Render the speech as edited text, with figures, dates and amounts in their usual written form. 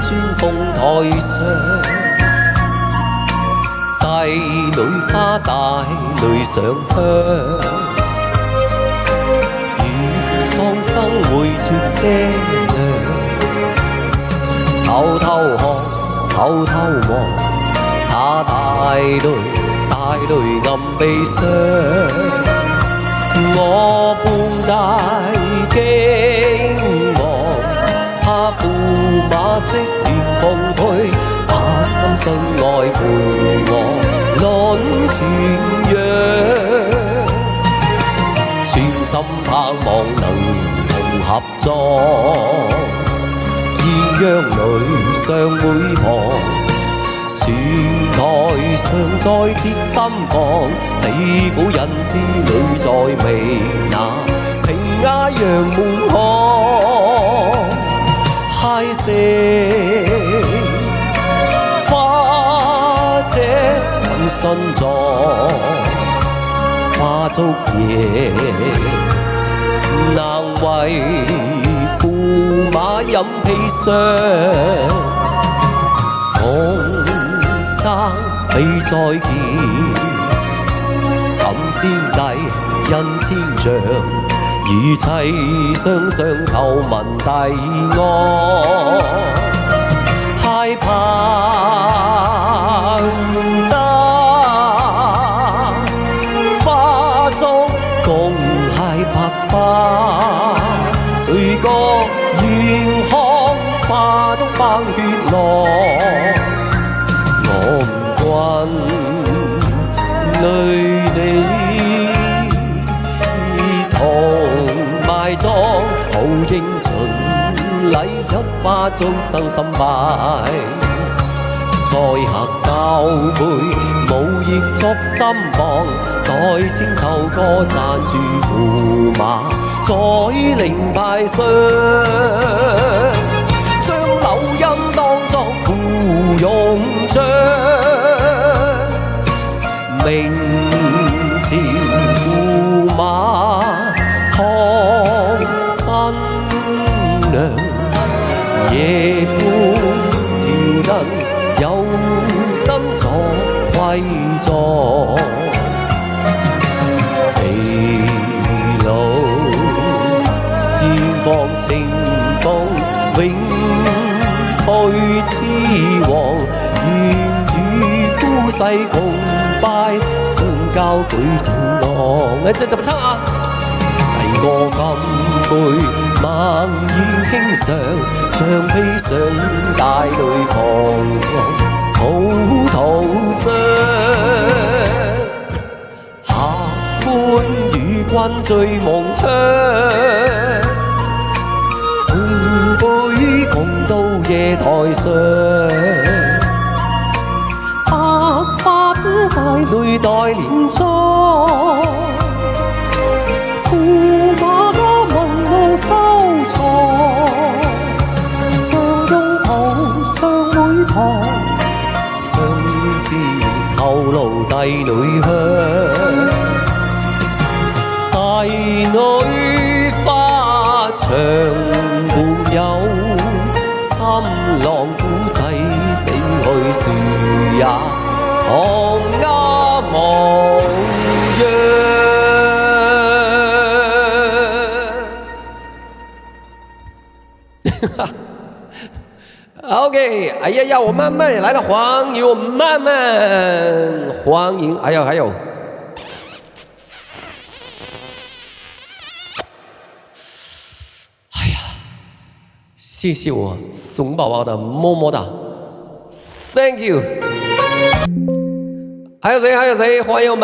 轉鳳台上，帝女花帶淚上香，與蒼生會絕爹娘，偷偷看，偷偷望，他帶淚暗悲傷。我半帶驚惶，怕駙馬色連蓬佩，不甘信愛陪我論傳揚，全心盼望能同合作，鴛鴦裏相會旁。船台上再設心房，地府隱絲裏再未那平雅揚門巷，嗨聲花姐問信座，花燭夜難為駙馬飲砒霜。生未再見，感先帝印千丈，與妻雙雙求聞帝安，害怕得花燭共繫白花，誰覺願看花燭翻血浪。我唔慣累你同埋葬，好英盡禮入花燭生心拜，在客交杯無意作心房，待千秋歌讚住駙馬在靈牌上，將柳蔭當作芙蓉帳，明前駙馬看新娘，夜半調燈有心作歸座，地老天荒情風永去痴王，願與夫世共拜，相交舉重昂。即係就唱啊！遞過金杯，猛然輕上，長披上大淚彷徨，滔滔傷。客歡與君醉夢鄉，半杯共到夜台上，白髮帶淚待連妝，駙馬問路收藏，相擁抱相會旁，相知透露帝女香，帝女花場沒有心浪古仔，死去樹也唐鴉模樣。OK， 哎呀呀，我慢慢来了，黄牛，我慢慢欢迎。还有，哎呀，谢谢我怂宝宝的么么哒 ，Thank you。还有谁？欢迎我们。